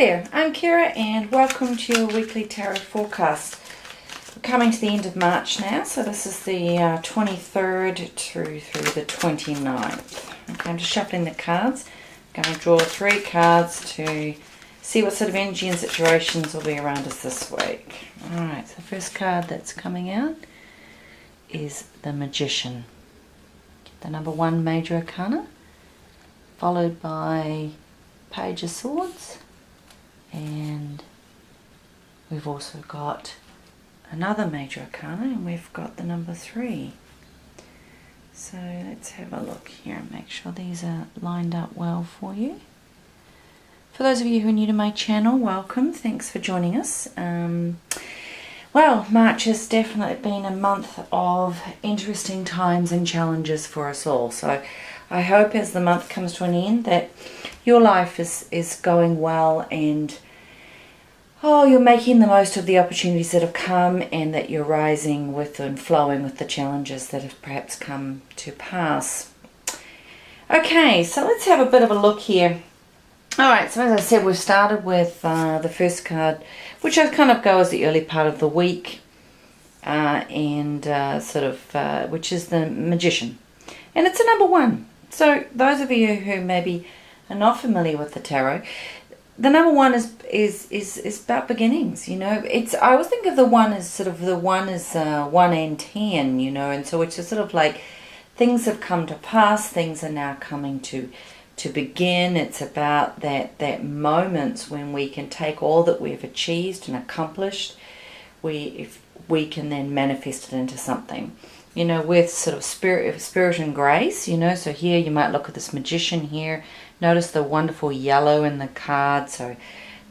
there, I'm Kira and welcome to your weekly tarot forecast. We're coming to the end of March now, so this is the 23rd through the 29th. Okay, I'm just shuffling the cards. I'm going to draw 3 cards to see what sort of energy and situations will be around us this week. Alright, so the first card that's coming out is the Magician. The number 1 major arcana, followed by Page of Swords, and we've also got another major arcana, and we've got the number 3. So let's have a look here and make sure these are lined up well for you. For those of you who are new to my channel, welcome. Thanks for joining us. Well, March has definitely been a month of interesting times and challenges for us all. So I hope as the month comes to an end that your life is going well and you're making the most of the opportunities that have come, and that you're rising with and flowing with the challenges that have perhaps come to pass. Okay, so let's have a bit of a look here. Alright, so as I said, we've started with the first card, which I kind of go as the early part of the week, which is the Magician. And it's a number 1. So those of you who maybe are not familiar with the tarot, the number 1 is about beginnings, you know. I always think of the 1 as sort of 1 and 10, you know, and so it's just sort of like things have come to pass, things are now coming to begin. It's about that moments when we can take all that we've achieved and accomplished, if we can then manifest it into something, you know, with sort of spirit and grace, you know. So here you might look at this Magician here. Notice the wonderful yellow in the card. So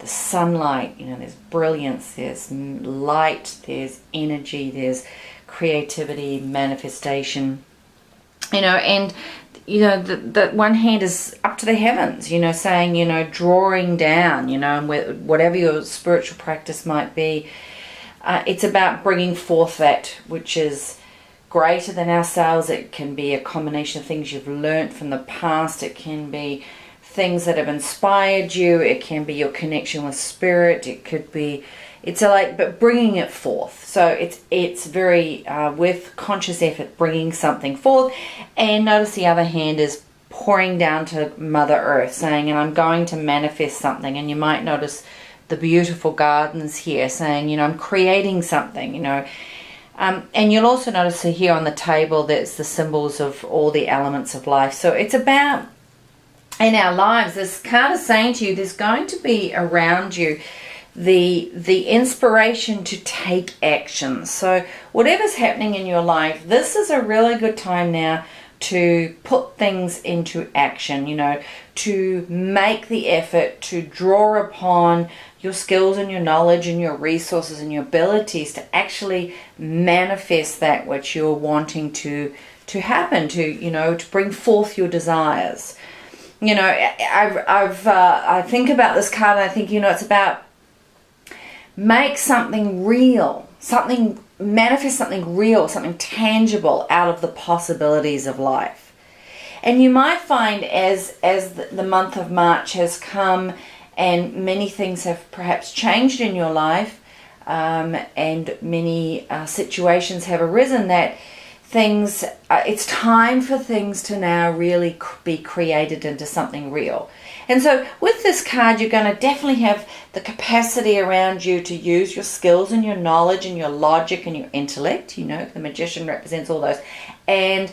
the sunlight, you know, there's brilliance, there's light, there's energy, there's creativity, manifestation, you know. And you know, the one hand is up to the heavens, you know, saying, you know, drawing down, you know, and whatever your spiritual practice might be, it's about bringing forth that which is greater than ourselves. It can be a combination of things you've learnt from the past. It can be things that have inspired you. It can be your connection with spirit. It could be, but bringing it forth. So it's very with conscious effort, bringing something forth. And notice the other hand is pouring down to Mother Earth, saying, and I'm going to manifest something. And you might notice the beautiful gardens here, saying, you know, I'm creating something, you know. And you'll also notice here on the table there's the symbols of all the elements of life. So it's about, in our lives, this card is saying to you, there's going to be around you the inspiration to take action. So whatever's happening in your life, this is a really good time now to put things into action, you know, to make the effort to draw upon your skills and your knowledge and your resources and your abilities to actually manifest that which you're wanting to happen, to bring forth your desires. You know, I think about this card and I think, you know, it's about make something real, manifest something real, something tangible out of the possibilities of life. And you might find as the month of March has come and many things have perhaps changed in your life, and many situations have arisen, that things, it's time for things to now really be created into something real. And so with this card, you're going to definitely have the capacity around you to use your skills and your knowledge and your logic and your intellect. You know, the Magician represents all those. And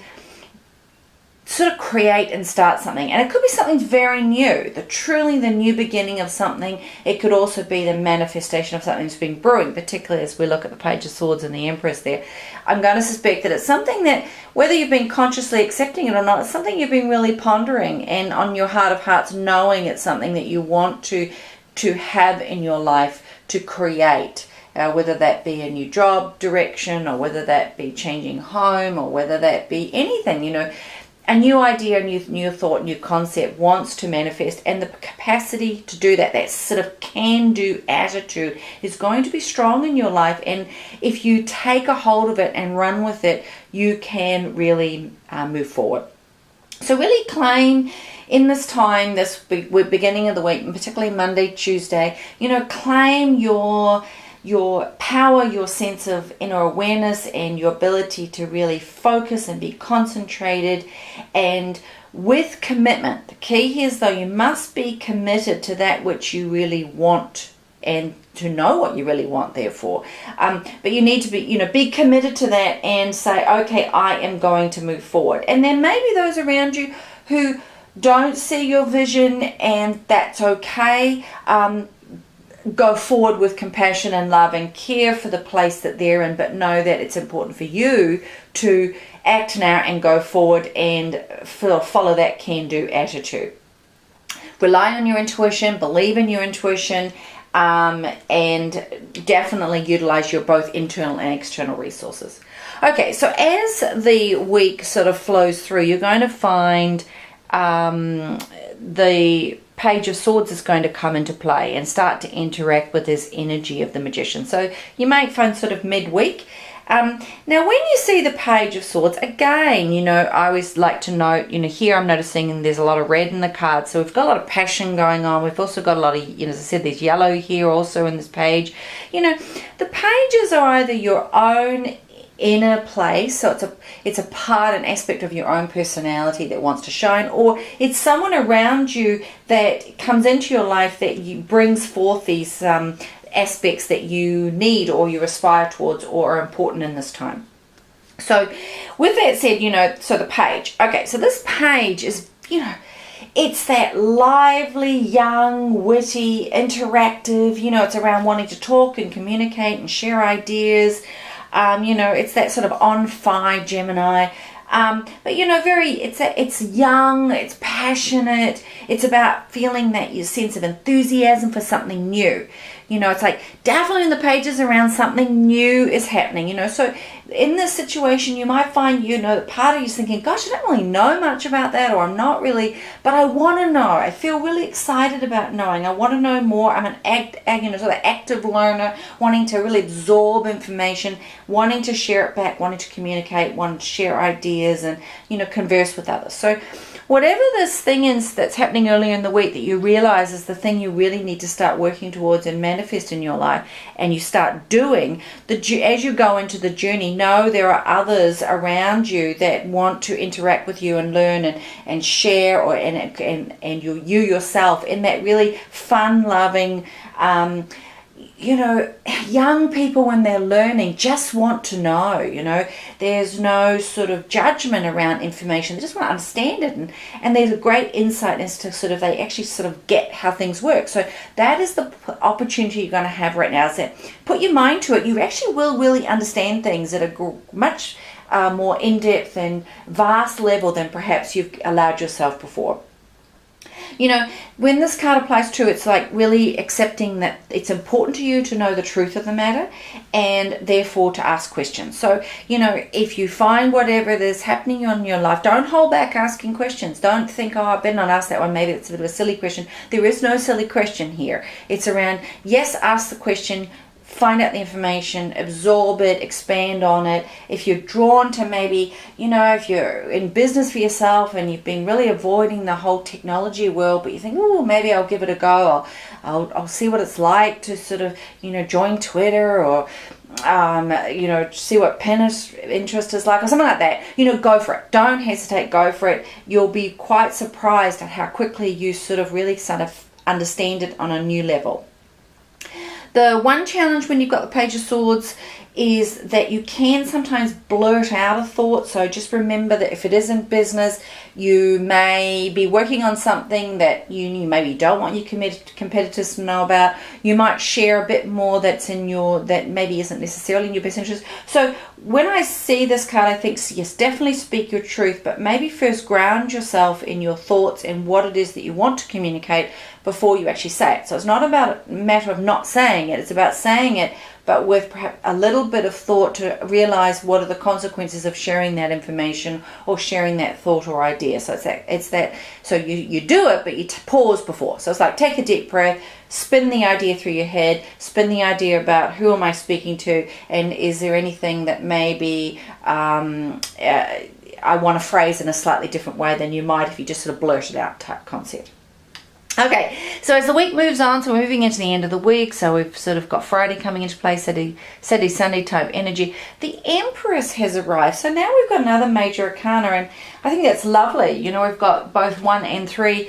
sort of create and start something. And it could be something very new, truly the new beginning of something. It could also be the manifestation of something that's been brewing, particularly as we look at the Page of Swords and the Empress there. I'm going to suspect that it's something that, whether you've been consciously accepting it or not, it's something you've been really pondering, and on your heart of hearts knowing it's something that you want to have in your life, to create. Whether that be a new job direction, or whether that be changing home, or whether that be anything, you know. A new idea, a new thought, new concept wants to manifest, and the capacity to do that sort of can-do attitude is going to be strong in your life. And if you take a hold of it and run with it, you can really move forward. So really claim in this time, this beginning of the week, and particularly Monday, Tuesday, claim your power, your sense of inner awareness, and your ability to really focus and be concentrated and with commitment. The key here is, though, you must be committed to that which you really want and to know what you really want, therefore. But you need to be committed to that and say, okay, I am going to move forward. And then maybe those around you who don't see your vision, and that's okay. Go forward with compassion and love and care for the place that they're in, but know that it's important for you to act now and go forward and follow that can-do attitude. Rely on your intuition, believe in your intuition, and definitely utilize your both internal and external resources. Okay, so as the week sort of flows through, you're going to find the Page of Swords is going to come into play and start to interact with this energy of the Magician. So you may find sort of midweek. Now when you see the Page of Swords, again, I always like to note, here I'm noticing there's a lot of red in the card. So we've got a lot of passion going on. We've also got a lot of, as I said, there's yellow here also in this page. The pages are either your own inner place, so it's a part, an aspect of your own personality that wants to shine, or it's someone around you that comes into your life that brings forth these aspects that you need or you aspire towards or are important in this time. So with that said, so the page, okay, so this page is, it's that lively, young, witty, interactive, it's around wanting to talk and communicate and share ideas. It's that sort of on fire Gemini. But it's young, it's passionate, it's about feeling that your sense of enthusiasm for something new. It's like definitely in the pages around something new is happening, so in this situation you might find, the part of you's thinking, gosh, I don't really know much about that, or I'm not really, but I want to know. I feel really excited about knowing. I want to know more. I'm an sort of active learner, wanting to really absorb information, wanting to share it back, wanting to communicate, wanting to share ideas and, converse with others. So whatever this thing is that's happening earlier in the week that you realize is the thing you really need to start working towards and manifest in your life, and you start doing, as you go into the journey, know there are others around you that want to interact with you and learn and share, and you yourself in that really fun, loving, young people when they're learning just want to know, there's no sort of judgment around information. They just want to understand it. And there's a great insight as to they actually sort of get how things work. So that is the opportunity you're going to have right now, is that put your mind to it. You actually will really understand things at a much more in-depth and vast level than perhaps you've allowed yourself before. When this card applies to, it's like really accepting that it's important to you to know the truth of the matter and therefore to ask questions. So, if you find whatever is happening in your life, don't hold back asking questions. Don't think, oh, I better not ask that one. Maybe it's a bit of a silly question. There is no silly question here. It's around, yes, ask the question, find out the information, absorb it, expand on it. If you're drawn to maybe, if you're in business for yourself and you've been really avoiding the whole technology world, but you think, oh, maybe I'll give it a go. I'll see what it's like to sort of, join Twitter or, see what Pinterest is like or something like that. Go for it. Don't hesitate. Go for it. You'll be quite surprised at how quickly you sort of really sort of understand it on a new level. The one challenge when you've got the Page of Swords is that you can sometimes blurt out a thought. So just remember that if it is in business, you may be working on something that you maybe don't want your competitors to know about. You might share a bit more that maybe isn't necessarily in your best interest. So when I see this card, I think, yes, definitely speak your truth, but maybe first ground yourself in your thoughts and what it is that you want to communicate before you actually say it. So it's not about a matter of not saying it. It's about saying it, but with perhaps a little bit of thought to realize what are the consequences of sharing that information or sharing that thought or idea. So it's that. So you do it, but you pause before. So it's like, take a deep breath, spin the idea through your head, spin the idea about who am I speaking to, and is there anything that may be I want to phrase in a slightly different way than you might if you just sort of blurt it out type concept. Okay, so as the week moves on, so we're moving into the end of the week, so we've sort of got Friday coming into play, Saturday, Sunday type energy. The Empress has arrived, so now we've got another major arcana, and I think that's lovely. You know, we've got both 1 and 3.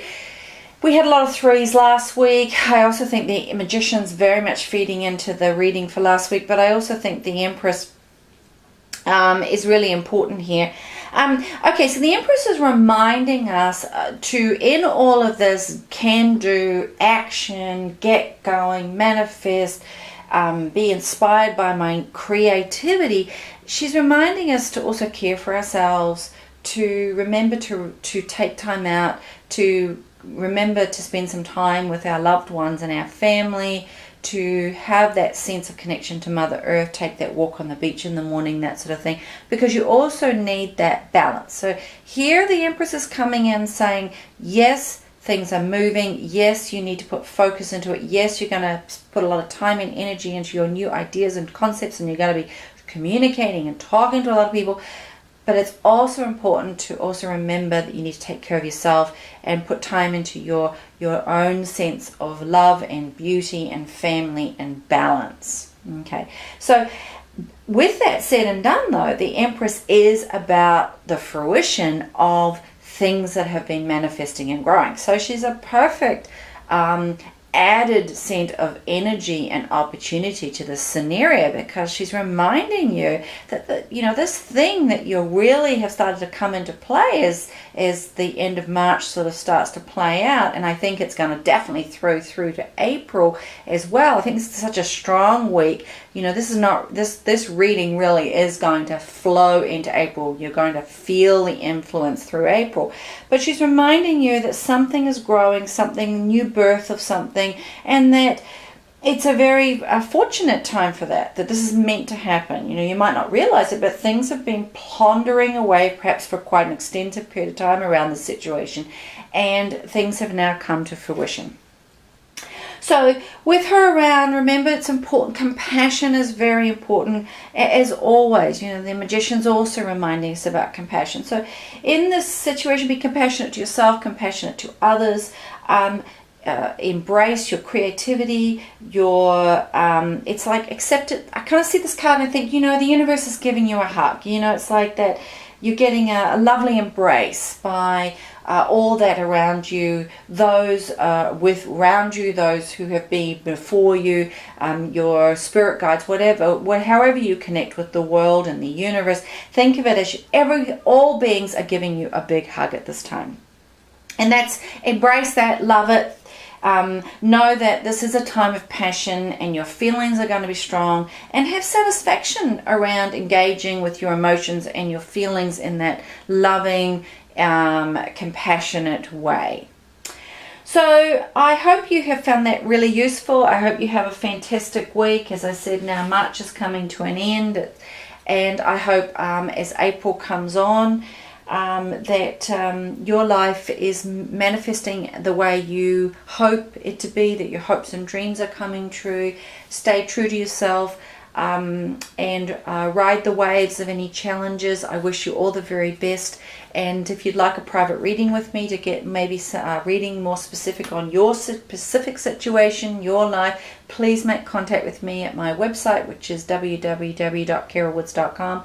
We had a lot of 3s last week. I also think the Magician's very much feeding into the reading for last week, but I also think the Empress is really important here. Okay, so the Empress is reminding us to, in all of this can-do, action, get going, manifest, be inspired by my creativity. She's reminding us to also care for ourselves, to remember to take time out, to remember to spend some time with our loved ones and our family, to have that sense of connection to Mother Earth, take that walk on the beach in the morning, that sort of thing, because you also need that balance. So here the Empress is coming in saying, yes, things are moving. Yes, you need to put focus into it. Yes, you're going to put a lot of time and energy into your new ideas and concepts, and you're going to be communicating and talking to a lot of people. But it's also important to also remember that you need to take care of yourself and put time into your own sense of love and beauty and family and balance. Okay, so with that said and done, though, the Empress is about the fruition of things that have been manifesting and growing. So she's a perfect added scent of energy and opportunity to this scenario, because she's reminding you that you know, this thing that you really have started to come into play as the end of March sort of starts to play out, and I think it's going to definitely through to April as well. I think this is such a strong week. You know, this is not this reading really is going to flow into April. You're going to feel the influence through April, but she's reminding you that something is growing, something, new birth of something, and that it's a very fortunate time for that this is meant to happen. You know, you might not realize it, but things have been pondering away perhaps for quite an extensive period of time around the situation, and things have now come to fruition. So with her around, remember, it's important. Compassion is very important, as always. You know, the Magician's also reminding us about compassion. So in this situation, be compassionate to yourself, compassionate to others. Embrace your creativity, it's like accept it. I kind of see this card and I think, you know, the universe is giving you a hug. You know, it's like that you're getting a lovely embrace by all that around you, those around you, those who have been before you, your spirit guides, however you connect with the world and the universe. Think of it as all beings are giving you a big hug at this time. And that's, embrace that, love it. Know that this is a time of passion and your feelings are going to be strong, and have satisfaction around engaging with your emotions and your feelings in that loving, compassionate way. So I hope you have found that really useful. I hope you have a fantastic week. As I said, now March is coming to an end, and I hope as April comes on, that your life is manifesting the way you hope it to be, that your hopes and dreams are coming true. Stay true to yourself, and ride the waves of any challenges. I wish you all the very best. And if you'd like a private reading with me to get maybe reading more specific on your specific situation, your life, please make contact with me at my website, which is www.carolwoods.com.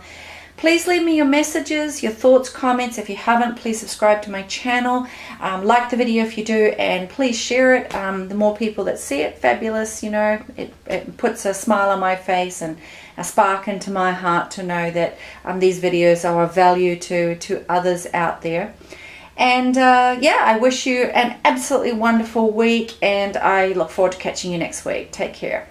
Please leave me your messages, your thoughts, comments. If you haven't, please subscribe to my channel. Like the video if you do, and please share it. The more people that see it, fabulous. You know, it puts a smile on my face and a spark into my heart to know that these videos are of value to others out there. And yeah, I wish you an absolutely wonderful week, and I look forward to catching you next week. Take care.